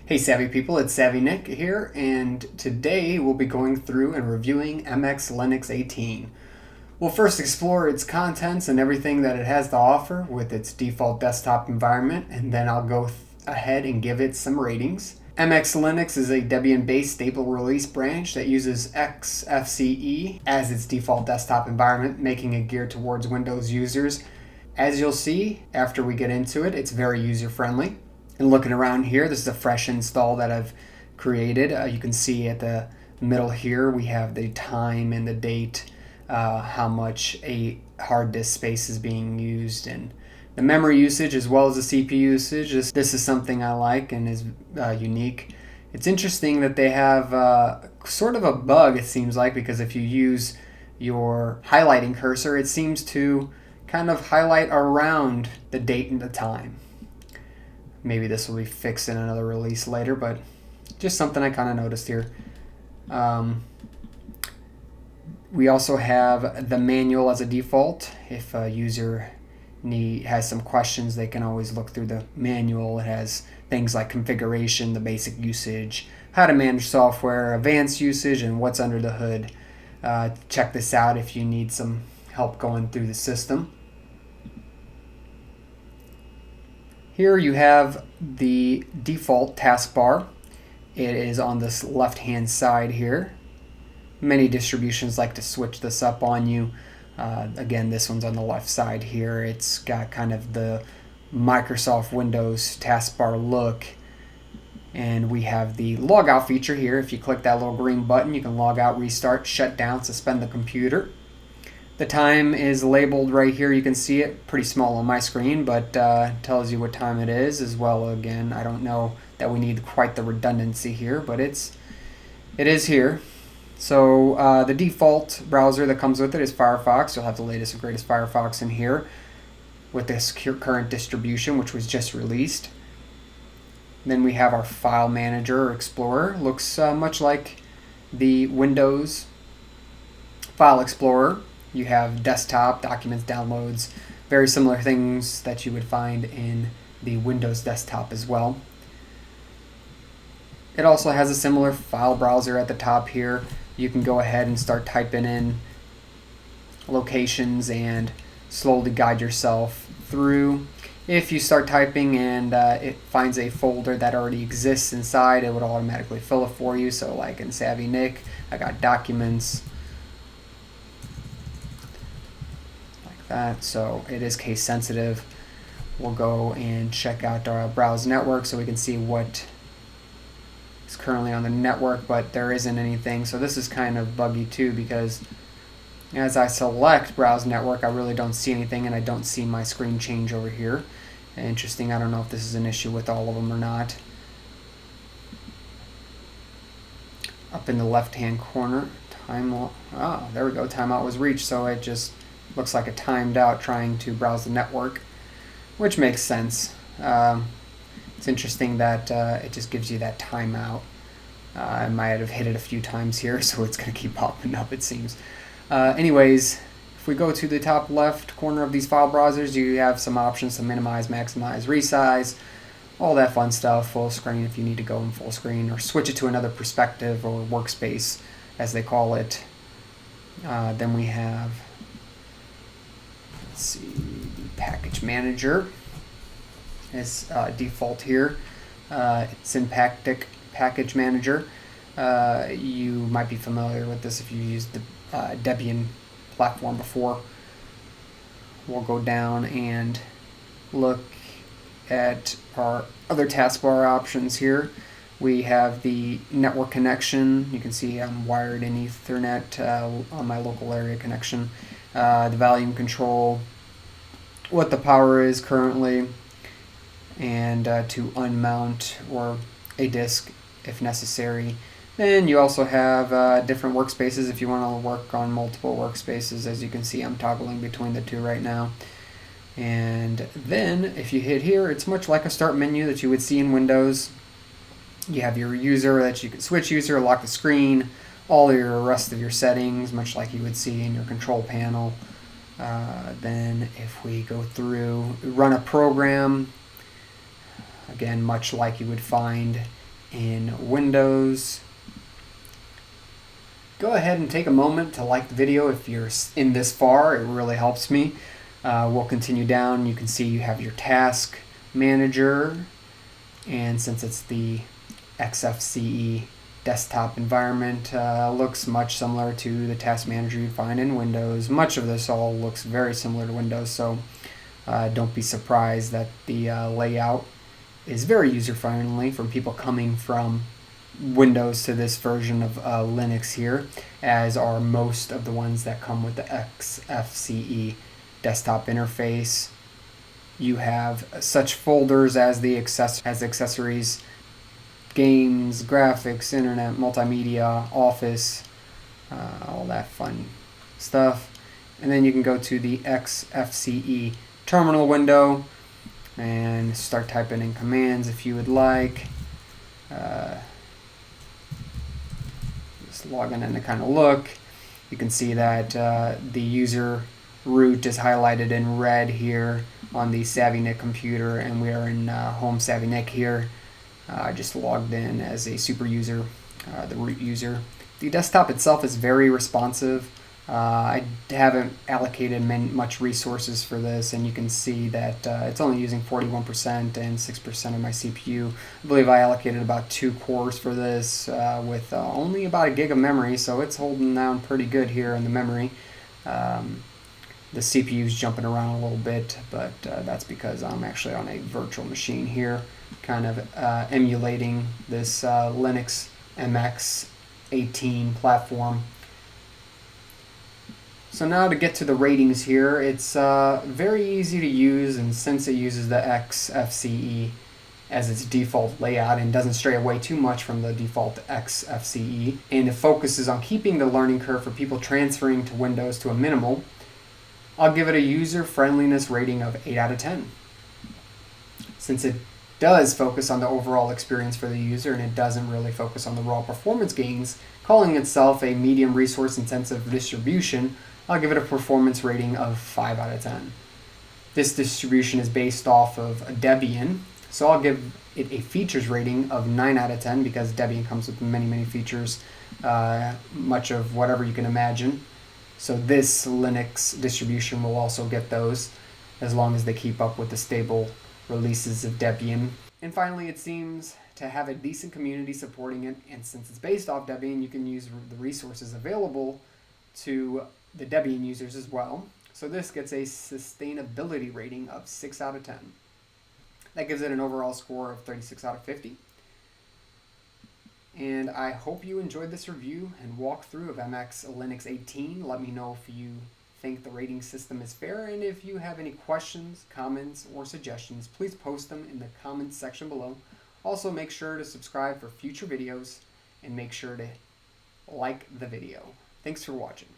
Hey Savvy people, it's Savvy Nick here, and today we'll be going through and reviewing MX Linux 18. We'll first explore its contents and everything that it has to offer with its default desktop environment, and then I'll go ahead and give it some ratings. MX Linux is a Debian-based stable release branch that uses XFCE as its default desktop environment, making it geared towards Windows users. As you'll see after we get into it, it's very user-friendly. And looking around here, this is a fresh install that I've created. You can see at the middle here we have the time and the date, how much a hard disk space is being used, and the memory usage as well as the CPU usage. This is something I like and is unique. It's interesting that they have sort of a bug, it seems like, because if you use your highlighting cursor, it seems to kind of highlight around the date and the time. Maybe this will be fixed in another release later, but just something I kind of noticed here. We also have the manual as a default. If a user has some questions, they can always look through the manual. It has things like configuration, the basic usage, how to manage software, advanced usage, and what's under the hood. Check this out if you need some help going through the system. Here you have the default taskbar. It is on this left-hand side here. Many distributions like to switch this up on you. Again, this one's on the left side here. It's got kind of the Microsoft Windows taskbar look. And we have the logout feature here. If you click that little green button, you can log out, restart, shut down, suspend the computer. The time is labeled right here. You can see it pretty small on my screen, but tells you what time it is as well. Again, I don't know that we need quite the redundancy here, but it is here. So the default browser that comes with it is Firefox. You'll have the latest and greatest Firefox in here with this current distribution, which was just released. Then we have our file manager or explorer. Looks much like the Windows file explorer. You have desktop, documents, downloads, very similar things that you would find in the Windows desktop as well. It also has a similar file browser at the top here. You can go ahead and start typing in locations and slowly guide yourself through. If you start typing and it finds a folder that already exists inside, it would automatically fill it for you. So like in Savvy Nick, I got documents, so it is case sensitive. We'll go and check out our browse network so we can see what is currently on the network, but there isn't anything. So this is kind of buggy too, because as I select browse network, I really don't see anything, and I don't see my screen change over here. Interesting. I don't know if this is an issue with all of them or not. Up in the left hand corner, there we go, timeout was reached. So it just looks like it timed out trying to browse the network, which makes sense. It's interesting that it just gives you that timeout. I might have hit it a few times here, so it's going to keep popping up, it seems. Anyways, if we go to the top left corner of these file browsers, you have some options to minimize, maximize, resize, all that fun stuff. Full screen if you need to go in full screen, or switch it to another perspective, or workspace as they call it. Then we have, let's see, the package manager is default here. It's in package manager. You might be familiar with this if you used the Debian platform before. We'll go down and look at our other taskbar options here. We have the network connection. You can see I'm wired in Ethernet on my local area connection. The volume control, what the power is currently, and to unmount or a disk if necessary. Then you also have different workspaces if you want to work on multiple workspaces. As you can see, I'm toggling between the two right now. And then if you hit here, it's much like a start menu that you would see in Windows. You have your user that you can switch user, lock the screen, all your rest of your settings, much like you would see in your control panel. Then if we go through, run a program, again, much like you would find in Windows. Go ahead and take a moment to like the video if you're in this far. It really helps me. We'll continue down. You can see you have your task manager, and since it's the XFCE desktop environment, looks much similar to the task manager you'd find in Windows. Much of this all looks very similar to Windows, so don't be surprised that the layout is very user-friendly from people coming from Windows to this version of Linux here, as are most of the ones that come with the XFCE desktop interface. You have such folders as the accessories, games, graphics, internet, multimedia, office, all that fun stuff. And then you can go to the XFCE terminal window and start typing in commands if you would like. Just logging in to kind of look. You can see that the user root is highlighted in red here on the SavvyNick computer, and we are in Home SavvyNick here. I just logged in as a super user, the root user. The desktop itself is very responsive. I haven't allocated much resources for this, and you can see that it's only using 41% and 6% of my CPU. I believe I allocated about 2 cores for this with only about 1 gig of memory, so it's holding down pretty good here in the memory. The CPU is jumping around a little bit, but that's because I'm actually on a virtual machine here, kind of emulating this Linux MX18 platform. So now to get to the ratings here, it's very easy to use, and since it uses the XFCE as its default layout and doesn't stray away too much from the default XFCE, and it focuses on keeping the learning curve for people transferring to Windows to a minimal, I'll give it a user friendliness rating of 8 out of 10. Since it does focus on the overall experience for the user and it doesn't really focus on the raw performance gains, calling itself a medium resource intensive distribution, I'll give it a performance rating of 5 out of 10. This distribution is based off of Debian, so I'll give it a features rating of 9 out of 10 because Debian comes with many features, much of whatever you can imagine. So this Linux distribution will also get those as long as they keep up with the stable releases of Debian. And finally, it seems to have a decent community supporting it, and since it's based off Debian, you can use the resources available to the Debian users as well. So this gets a sustainability rating of 6 out of 10. That gives it an overall score of 36 out of 50. And I hope you enjoyed this review and walkthrough of MX Linux 18. Let me know if you think the rating system is fair, and if you have any questions, comments, or suggestions, please post them in the comments section below. Also, make sure to subscribe for future videos and make sure to like the video. Thanks for watching.